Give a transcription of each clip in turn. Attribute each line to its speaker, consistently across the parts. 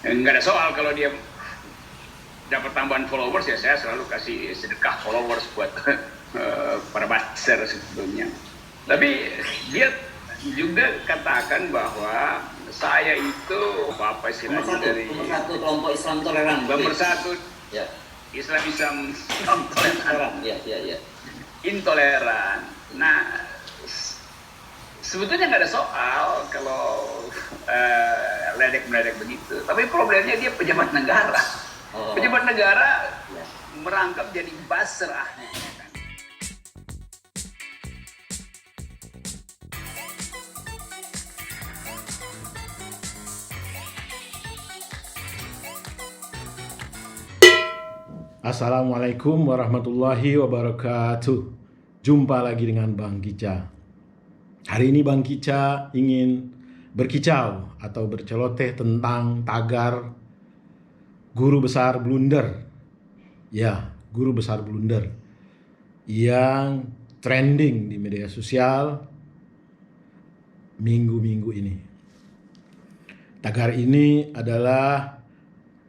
Speaker 1: Nggak ada soal kalau dia dapat tambahan followers, ya saya selalu kasih sedekah followers buat para buzzer sebetulnya. Tapi dia juga katakan bahwa saya itu apa istilahnya dari
Speaker 2: nomor satu kelompok Islam toleran.
Speaker 1: Nomor satu
Speaker 2: ya.
Speaker 1: Islam
Speaker 2: toleran. Ya.
Speaker 1: Intoleran. Nah, sebetulnya nggak ada soal kalau ledek-meledek begitu. Tapi problemnya dia pejabat negara. Pejabat negara merangkap jadi buzzer akhirnya.
Speaker 3: Assalamualaikum warahmatullahi wabarakatuh. Jumpa lagi dengan Bang Kica. Hari ini Bang Kica ingin berkicau atau berceloteh tentang tagar guru besar blunder. Ya, guru besar blunder yang trending di media sosial minggu-minggu ini. Tagar ini adalah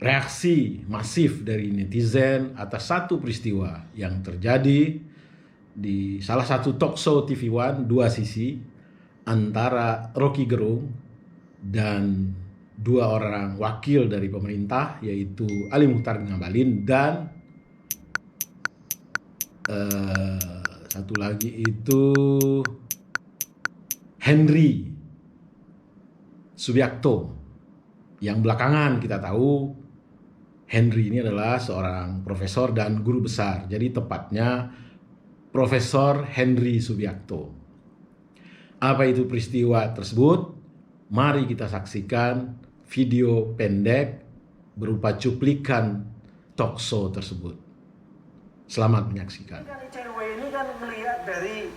Speaker 3: reaksi masif dari netizen atas satu peristiwa yang terjadi di salah satu talk show TV One, dua sisi, antara Rocky Gerung dan dua orang wakil dari pemerintah, yaitu Ali Muchtar Ngabalin dan satu lagi itu Henry Subiakto, yang belakangan kita tahu Henry ini adalah seorang profesor dan guru besar. Jadi tepatnya Profesor Henry Subiakto. Apa itu peristiwa tersebut? Mari kita saksikan video pendek berupa cuplikan talk show tersebut. Selamat menyaksikan.
Speaker 4: ICW ini kan melihat dari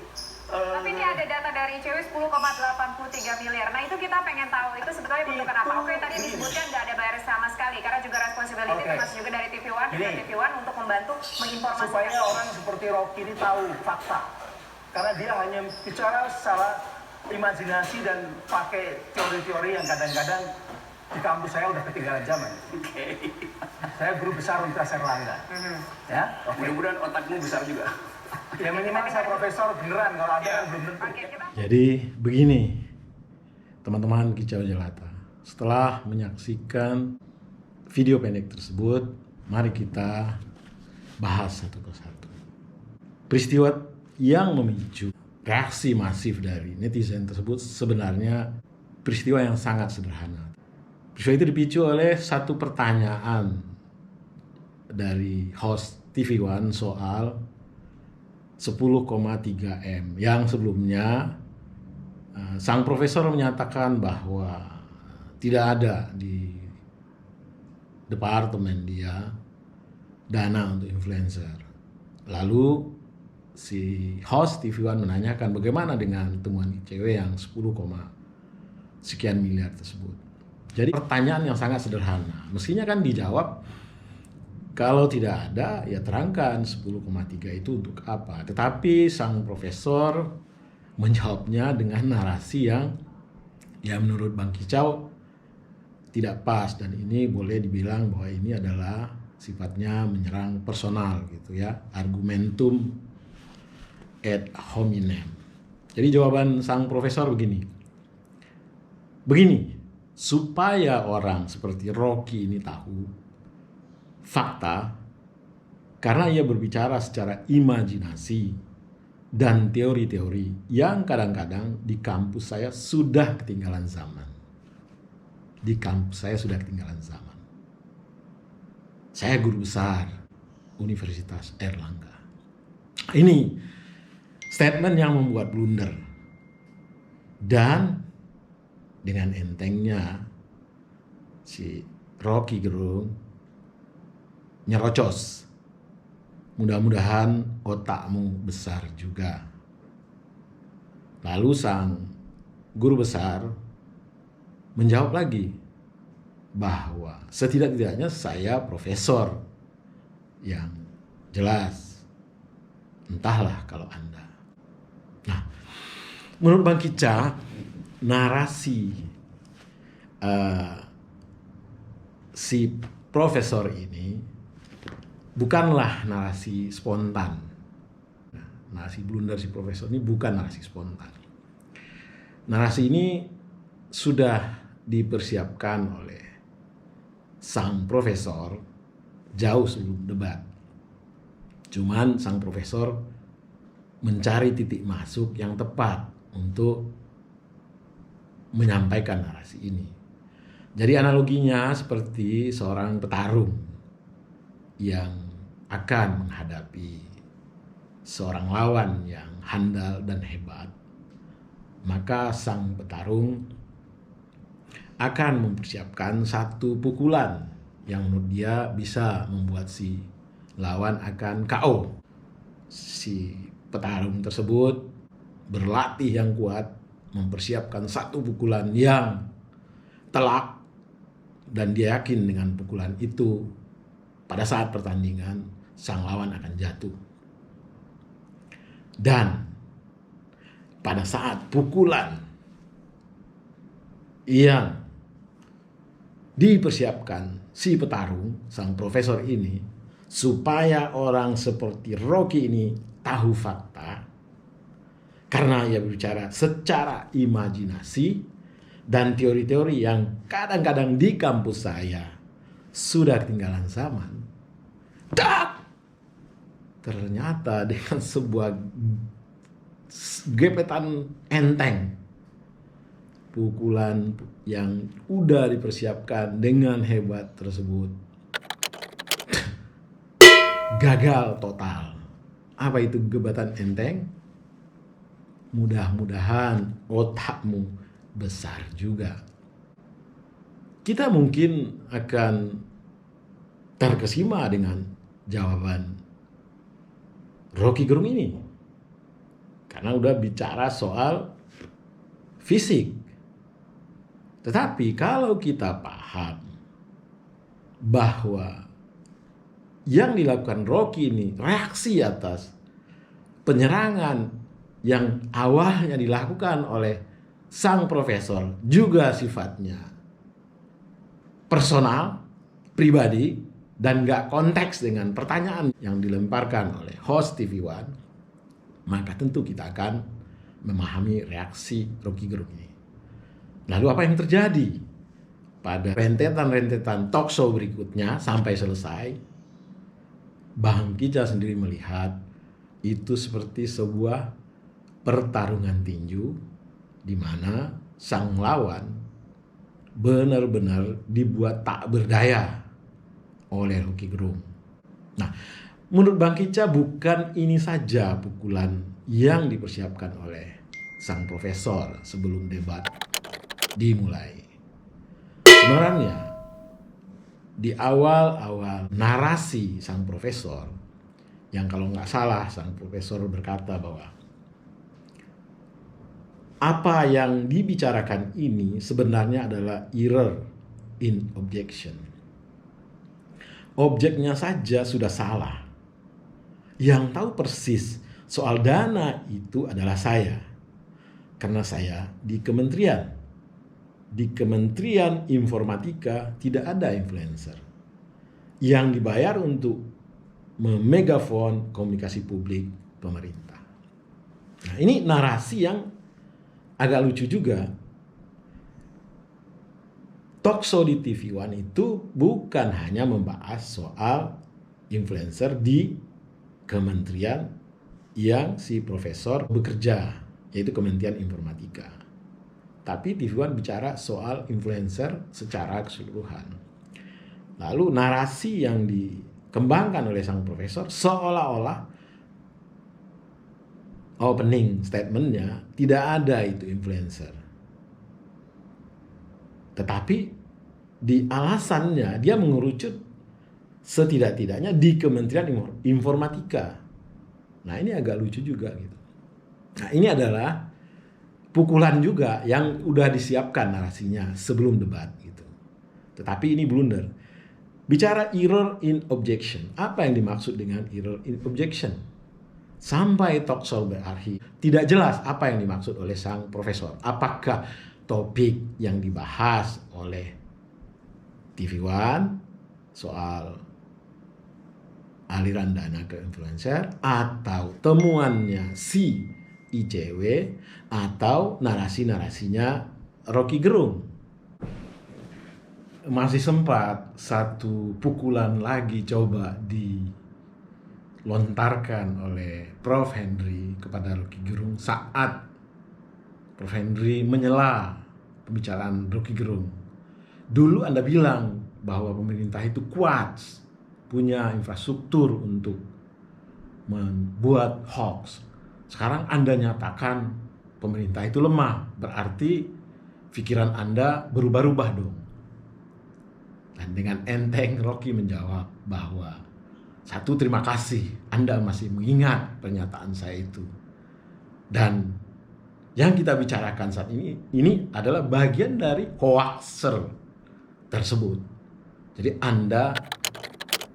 Speaker 5: tapi ini ada data dari ICW 10,83 miliar. Nah itu kita pengen tahu itu sebetulnya bentukan apa. Oke, tadi disebutkan nggak ada bayar sama sekali karena juga responsibility termasuk juga dari TV One, TV One untuk membantu menginformasikan.
Speaker 4: Supaya orang seperti Rocky ini tahu fakta. Karena dia hanya bicara secara imajinasi dan pakai teori-teori yang kadang-kadang di kampus saya udah ketinggalan zaman. Saya guru besar Universitas Erlangga. Ya,
Speaker 1: mudah-mudahan otakmu besar juga.
Speaker 4: Ya minimal saya profesor beneran, kalau ada yang belum tentu.
Speaker 3: Jadi begini teman-teman Kicau Jelata, setelah menyaksikan video pendek tersebut, mari kita bahas satu persatu. Peristiwa yang memicu reaksi masif dari netizen tersebut sebenarnya peristiwa yang sangat sederhana. Peristiwa itu dipicu oleh satu pertanyaan dari host TV One soal 10,3 M yang sebelumnya sang profesor menyatakan bahwa tidak ada di departemen dia dana untuk influencer. Lalu si host TV One menanyakan bagaimana dengan temuan ICW yang 10, sekian miliar tersebut. Jadi pertanyaan yang sangat sederhana. Mestinya kan dijawab, kalau tidak ada, ya terangkan 10,3 itu untuk apa. Tetapi sang profesor menjawabnya dengan narasi yang ya menurut Bang Kicau tidak pas. Dan ini boleh dibilang bahwa ini adalah sifatnya menyerang personal gitu ya. Argumentum ad hominem. Jadi jawaban sang profesor begini. Supaya orang seperti Rocky ini tahu fakta, karena ia berbicara secara imajinasi dan teori-teori yang kadang-kadang di kampus saya sudah ketinggalan zaman. Di kampus saya sudah ketinggalan zaman. Saya guru besar Universitas Erlangga. Ini statement yang membuat blunder. Dan dengan entengnya si Rocky Gerung nyerocos. Mudah-mudahan otakmu besar juga. Lalu sang guru besar menjawab lagi bahwa setidak-tidaknya saya profesor yang jelas. Entahlah kalau Anda. Nah, menurut Bang Kica, narasi si profesor ini bukanlah narasi spontan. Nah, narasi blunder si profesor ini bukan narasi spontan. Narasi ini sudah dipersiapkan oleh sang profesor jauh sebelum debat. Cuman sang profesor mencari titik masuk yang tepat untuk menyampaikan narasi ini. Jadi analoginya seperti seorang petarung yang akan menghadapi seorang lawan yang handal dan hebat. Maka sang petarung akan mempersiapkan satu pukulan yang menurut dia bisa membuat si lawan akan KO. Si petarung tersebut berlatih yang kuat, mempersiapkan satu pukulan yang telak, dan dia yakin dengan pukulan itu pada saat pertandingan sang lawan akan jatuh. Dan pada saat pukulan yang dipersiapkan si petarung, sang profesor ini, supaya orang seperti Rocky ini tahu fakta, karena ia berbicara secara imajinasi dan teori-teori yang kadang-kadang di kampus saya sudah ketinggalan zaman. Ternyata dengan sebuah gepetan enteng, pukulan yang udah dipersiapkan dengan hebat tersebut gagal total. Apa itu gebetan enteng? Mudah-mudahan otakmu besar juga. Kita mungkin akan terkesima dengan jawaban Rocky Gerung ini, karena udah bicara soal fisik. Tetapi kalau kita paham bahwa yang dilakukan Rocky ini reaksi atas penyerangan yang awalnya dilakukan oleh sang profesor, juga sifatnya personal, pribadi, dan gak konteks dengan pertanyaan yang dilemparkan oleh host TV One, maka tentu kita akan memahami reaksi Rocky Gerung ini. Lalu apa yang terjadi pada rentetan-rentetan talk show berikutnya sampai selesai? Bang Kica sendiri melihat itu seperti sebuah pertarungan tinju di mana sang lawan benar-benar dibuat tak berdaya oleh Rocky Gerung. Nah, menurut Bang Kica bukan ini saja pukulan yang dipersiapkan oleh sang profesor sebelum debat dimulai. Sebenarnya di awal-awal narasi sang profesor, yang kalau nggak salah sang profesor berkata bahwa apa yang dibicarakan ini sebenarnya adalah error in objection. Objeknya saja sudah salah. Yang tahu persis soal dana itu adalah saya. Karena saya di kementerian. Di Kementerian Informatika tidak ada influencer yang dibayar untuk memegafon komunikasi publik pemerintah. Nah, ini narasi yang agak lucu juga. Talkshow di TV One itu bukan hanya membahas soal influencer di kementerian yang si profesor bekerja, yaitu Kementerian Informatika. Tapi TV One bicara soal influencer secara keseluruhan. Lalu narasi yang dikembangkan oleh sang profesor seolah-olah opening statementnya tidak ada itu influencer. Tetapi di alasannya dia mengerucut setidak-tidaknya di Kementerian Informatika. Nah, ini agak lucu juga gitu. Nah, ini adalah pukulan juga yang udah disiapkan narasinya sebelum debat gitu. Tetapi ini blunder. Bicara error in objection. Apa yang dimaksud dengan error in objection? Sampai talk show berakhir tidak jelas apa yang dimaksud oleh sang profesor. Apakah topik yang dibahas oleh TV One soal aliran dana ke influencer, atau temuannya si ICW, atau narasi-narasinya Rocky Gerung. Masih sempat satu pukulan lagi coba dilontarkan oleh Prof. Henry kepada Rocky Gerung saat Prof. Henry menyela pembicaraan Rocky Gerung. Dulu Anda bilang bahwa pemerintah itu kuat, punya infrastruktur untuk membuat hoax. Sekarang Anda nyatakan pemerintah itu lemah, berarti pikiran Anda berubah-ubah dong. Dan dengan enteng Rocky menjawab bahwa satu, terima kasih Anda masih mengingat pernyataan saya itu. Dan yang kita bicarakan saat ini adalah bagian dari hoaxer tersebut. Jadi Anda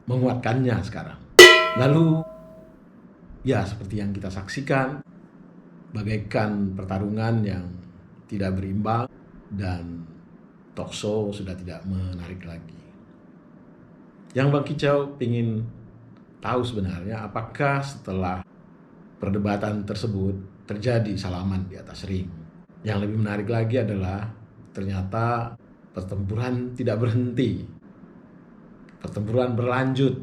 Speaker 3: menguatkannya sekarang. Lalu ya seperti yang kita saksikan, bagaikan pertarungan yang tidak berimbang dan talkshow sudah tidak menarik lagi. Yang Bang Kicau ingin tahu sebenarnya apakah setelah perdebatan tersebut terjadi salaman di atas ring. Yang lebih menarik lagi adalah ternyata pertempuran tidak berhenti. Pertempuran berlanjut.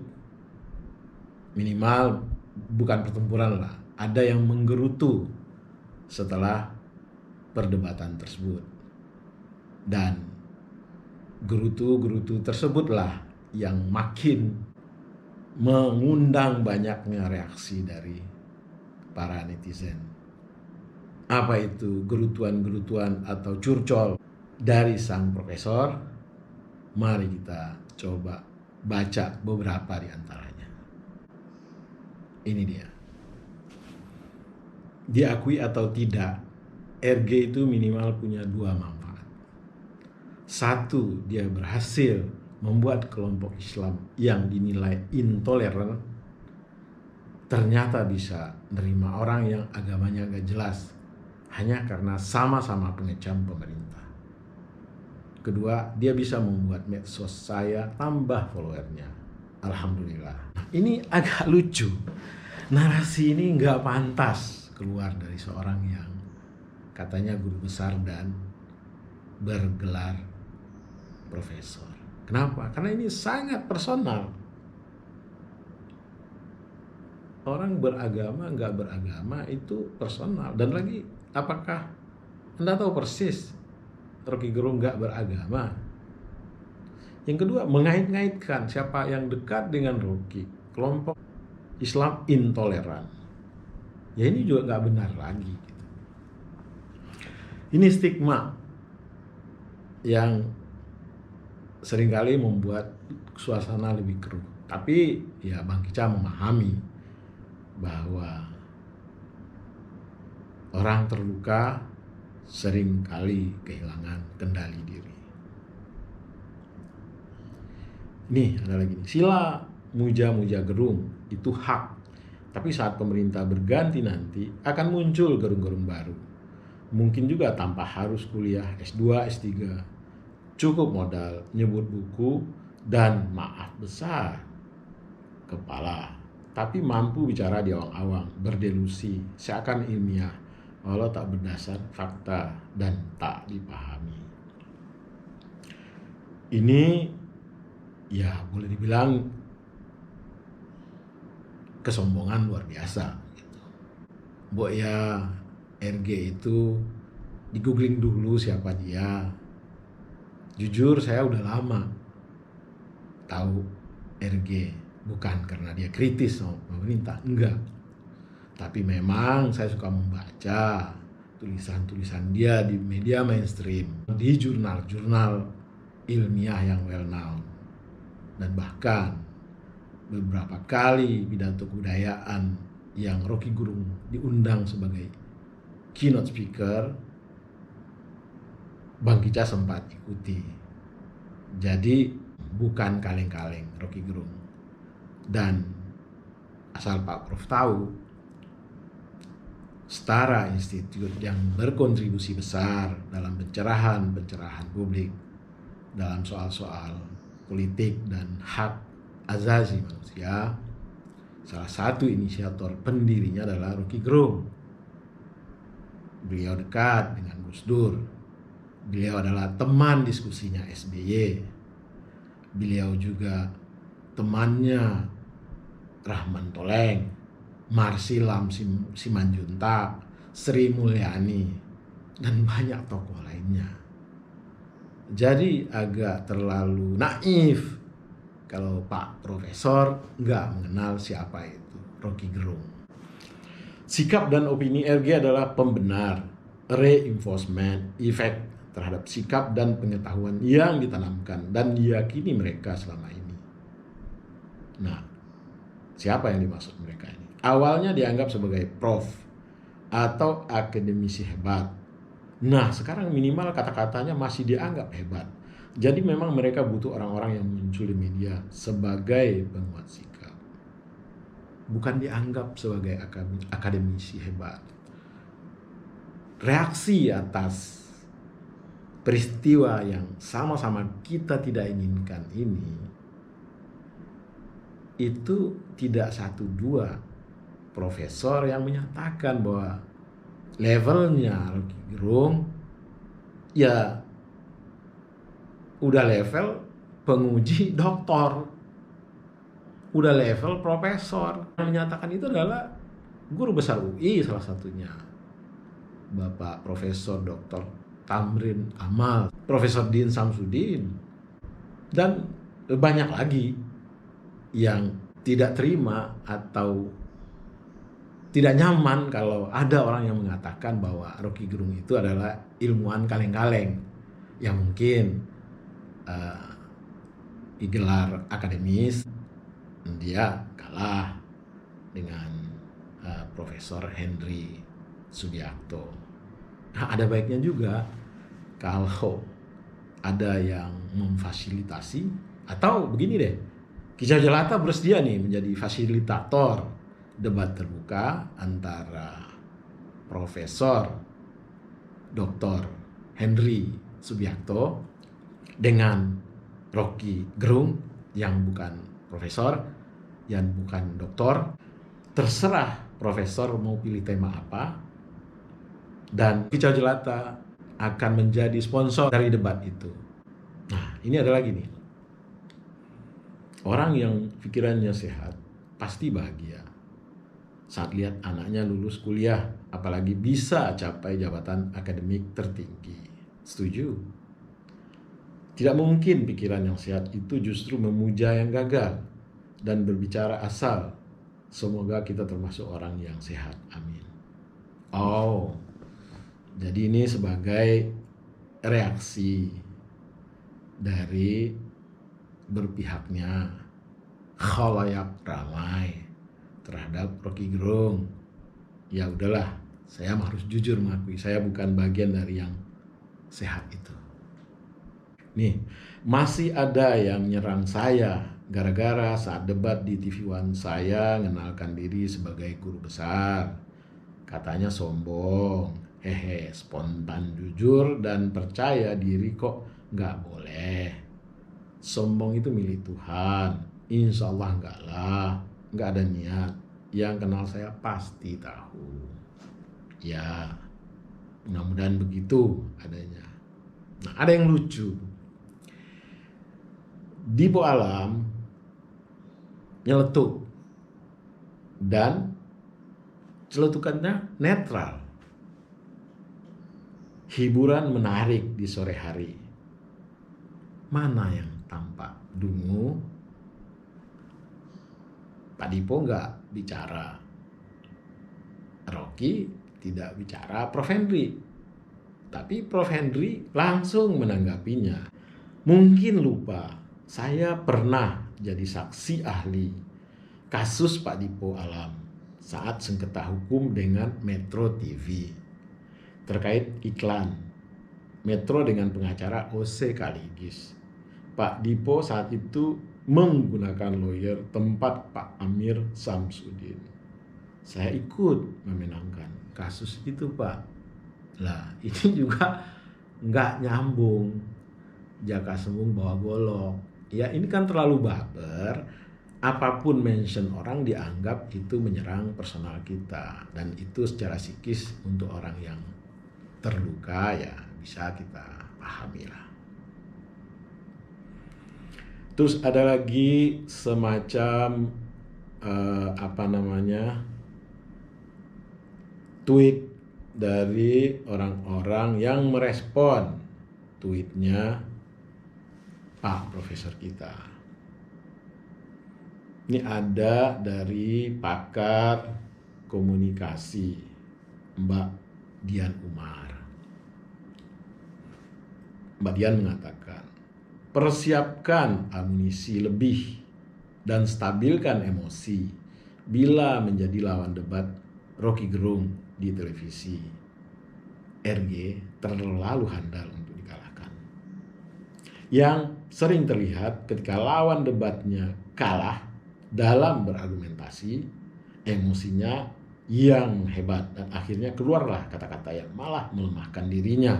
Speaker 3: Minimal bukan pertempuran lah, ada yang menggerutu setelah perdebatan tersebut. Dan gerutu-gerutu tersebutlah yang makin mengundang banyaknya reaksi dari para netizen. Apa itu gerutuan-gerutuan atau curcol dari sang profesor? Mari kita coba baca beberapa di antaranya. Ini dia. Diakui atau tidak, RG itu minimal punya dua manfaat. Satu, dia berhasil membuat kelompok Islam yang dinilai intoleran ternyata bisa nerima orang yang agamanya gak jelas hanya karena sama-sama pengecam pemerintah. Kedua, dia bisa membuat medsos saya tambah followernya. Alhamdulillah. Nah, ini agak lucu. Narasi ini nggak pantas keluar dari seorang yang katanya guru besar dan bergelar profesor. Kenapa? Karena ini sangat personal. Orang beragama, nggak beragama itu personal. Dan lagi, apakah Anda tahu persis Rocky Gerung nggak beragama? Yang kedua, mengait-ngaitkan siapa yang dekat dengan Rocky, kelompok Islam intoleran. Ya ini juga nggak benar lagi. Ini stigma yang seringkali membuat suasana lebih keruh. Tapi ya Bang Kica memahami bahwa orang terluka seringkali kehilangan kendali diri. Nih ada lagi nih. Sila muja-muja gerung itu hak. Tapi saat pemerintah berganti nanti akan muncul gerung-gerung baru. Mungkin juga tanpa harus kuliah S2, S3. Cukup modal nyebut buku dan maaf besar kepala. Tapi mampu bicara di awang-awang, berdelusi, seakan ilmiah, walau tak berdasar fakta dan tak dipahami. Ini ya boleh dibilang kesombongan luar biasa. Mbok ya RG itu di googling dulu siapa dia. Jujur saya udah lama tahu RG, bukan karena dia kritis sama pemerintah, enggak. Tapi memang saya suka membaca tulisan-tulisan dia di media mainstream, di jurnal-jurnal ilmiah yang well known. Dan bahkan beberapa kali pidato kebudayaan yang Rocky Gerung diundang sebagai keynote speaker, Bang Kica sempat ikuti. Jadi bukan kaleng-kaleng Rocky Gerung. Dan asal Pak Prof tahu, Setara Institute yang berkontribusi besar dalam pencerahan publik dalam soal-soal politik dan hak asasi manusia. Salah satu inisiator pendirinya adalah Rocky Gerung. Beliau dekat dengan Gus Dur. Beliau adalah teman diskusinya SBY. Beliau juga temannya Rahman Toleng, Marsilam Simanjuntak, Sri Mulyani, dan banyak tokoh lainnya. Jadi agak terlalu naif kalau Pak Profesor nggak mengenal siapa itu Rocky Gerung. Sikap dan opini RG adalah pembenar, reinforcement effect terhadap sikap dan pengetahuan yang ditanamkan dan diyakini mereka selama ini. Nah, siapa yang dimaksud mereka ini? Awalnya dianggap sebagai prof atau akademisi hebat. Nah, sekarang minimal kata-katanya masih dianggap hebat. Jadi memang mereka butuh orang-orang yang muncul di media sebagai penguat sikap. Bukan dianggap sebagai akademisi hebat. Reaksi atas peristiwa yang sama-sama kita tidak inginkan ini, itu tidak 1-2 profesor yang menyatakan bahwa levelnya Rocky Gerung ya udah level penguji doktor, udah level profesor. Yang menyatakan itu adalah guru besar UI salah satunya, Bapak Profesor Dr. Tamrin Amal, Profesor Din Samsudin, dan banyak lagi yang tidak terima atau tidak nyaman kalau ada orang yang mengatakan bahwa Rocky Gerung itu adalah ilmuwan kaleng-kaleng yang mungkin gelar akademis dia kalah dengan Profesor Henry Subiakto. Nah, ada baiknya juga kalau ada yang memfasilitasi, atau begini deh, Kicau Jelata bersedia nih menjadi fasilitator debat terbuka antara Profesor Dr. Henry Subiakto dengan Rocky Gerung yang bukan profesor, yang bukan doktor. Terserah profesor mau pilih tema apa, dan Kicau Jelata akan menjadi sponsor dari debat itu. Nah, ini adalah gini. Orang yang pikirannya sehat pasti bahagia saat lihat anaknya lulus kuliah, apalagi bisa capai jabatan akademik tertinggi. Setuju? Tidak mungkin pikiran yang sehat itu justru memuja yang gagal dan berbicara asal. Semoga kita termasuk orang yang sehat. Amin. Oh, jadi ini sebagai reaksi dari berpihaknya khalayak ramai terhadap Rocky Gerung. Ya udahlah, saya harus jujur mengakui saya bukan bagian dari yang sehat itu. Nih, masih ada yang nyerang saya gara-gara saat debat di TV One saya mengenalkan diri sebagai guru besar. Katanya sombong, hehe, spontan, jujur, dan percaya diri kok nggak boleh. Sombong itu milik Tuhan, insya Allah enggak lah. Nggak ada niat. Yang kenal saya pasti tahu. Ya, mudah-mudahan begitu adanya. Nah, ada yang lucu. Dipo Alam nyeletuk dan celetukannya netral. Hiburan menarik di sore hari. Mana yang tampak dungu? Pak Dipo nggak bicara, Rocky tidak bicara Prof. Henry, tapi Prof. Henry langsung menanggapinya. Mungkin lupa, saya pernah jadi saksi ahli kasus Pak Dipo Alam saat sengketa hukum dengan Metro TV terkait iklan Metro dengan pengacara OC Kaligis. Pak Dipo saat itu menggunakan lawyer tempat Pak Amir Samsudin. Saya ikut memenangkan kasus itu, Pak. Lah, ini juga nggak nyambung. Jaka Sembung bawa golok. Ya ini kan terlalu baper. Apapun mention orang dianggap itu menyerang personal kita, dan itu secara psikis untuk orang yang terluka ya bisa kita pahami lah. Terus ada lagi semacam tweet dari orang-orang yang merespon tweetnya Pak Profesor kita. Ini ada dari pakar komunikasi Mbak Dian Umar. Mbak Dian mengatakan, persiapkan amunisi lebih dan stabilkan emosi bila menjadi lawan debat Rocky Gerung di televisi. RG terlalu handal untuk dikalahkan. Yang sering terlihat ketika lawan debatnya kalah dalam berargumentasi, emosinya yang hebat dan akhirnya keluarlah kata-kata yang malah melemahkan dirinya.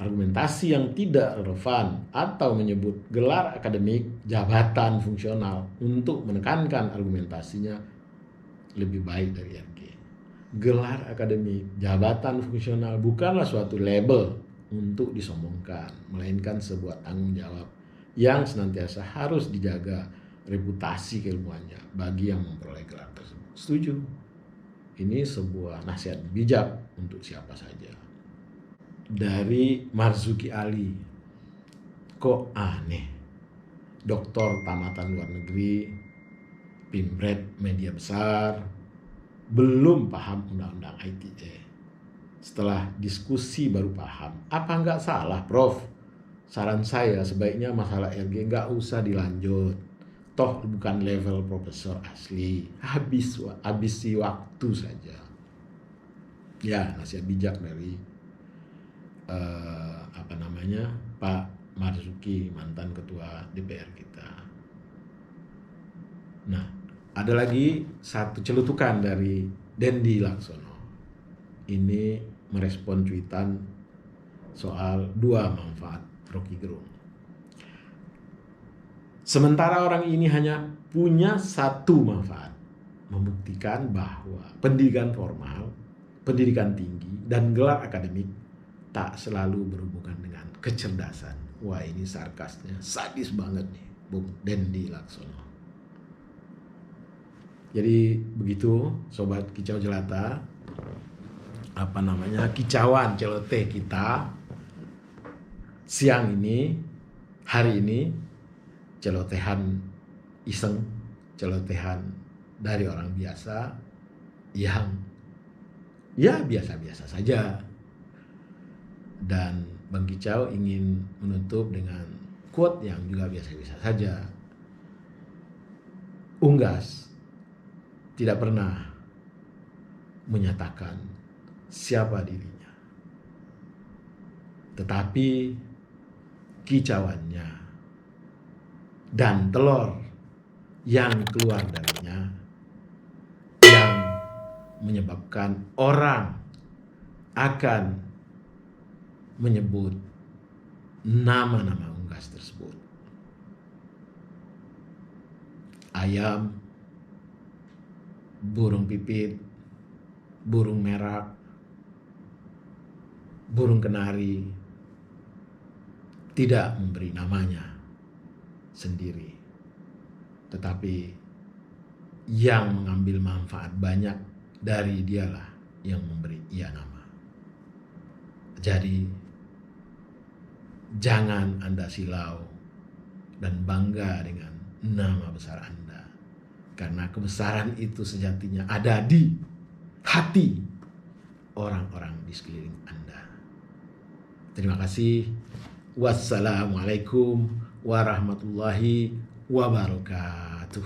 Speaker 3: Argumentasi yang tidak relevan atau menyebut gelar akademik, jabatan fungsional untuk menekankan argumentasinya lebih baik dari RG. Gelar akademik, jabatan fungsional bukanlah suatu label untuk disombongkan, melainkan sebuah tanggung jawab yang senantiasa harus dijaga reputasi keilmuannya bagi yang memperoleh gelar tersebut. Setuju? Ini sebuah nasihat bijak untuk siapa saja. Dari Marzuki Ali, kok aneh, doktor tamatan luar negeri, pimpret media besar, belum paham undang-undang ITE. Setelah diskusi baru paham. Apa nggak salah, Prof? Saran saya sebaiknya masalah RG nggak usah dilanjut. Toh bukan level profesor asli. Habisi waktu saja. Ya, nasihat bijak dari Pak Marzuki, mantan ketua DPR kita. Nah, ada lagi satu celutukan dari Dendi Laksono. Ini merespon cuitan soal 2 manfaat Rocky Gerung. Sementara orang ini hanya punya 1 manfaat, membuktikan bahwa pendidikan formal, pendidikan tinggi, dan gelar akademik tak selalu berhubungan dengan kecerdasan. Wah, ini sarkasnya sadis banget nih, Bung Dendi Laksono. Jadi begitu Sobat Kicau Jelata, kicauan celoteh kita siang ini, hari ini, celotehan iseng, celotehan dari orang biasa yang ya biasa-biasa saja. Dan Bang Kicau ingin menutup dengan quote yang juga biasa-biasa saja. Unggas tidak pernah menyatakan siapa dirinya, tetapi kicauannya dan telur yang keluar darinya yang menyebabkan orang akan menyebut nama-nama unggas tersebut. Ayam, burung pipit, burung merak, burung kenari tidak memberi namanya sendiri, tetapi yang mengambil manfaat banyak dari dialah yang memberi ia nama. Jadi jangan Anda silau dan bangga dengan nama besar Anda, karena kebesaran itu sejatinya ada di hati orang-orang di sekeliling Anda. Terima kasih. Wassalamualaikum warahmatullahi wabarakatuh.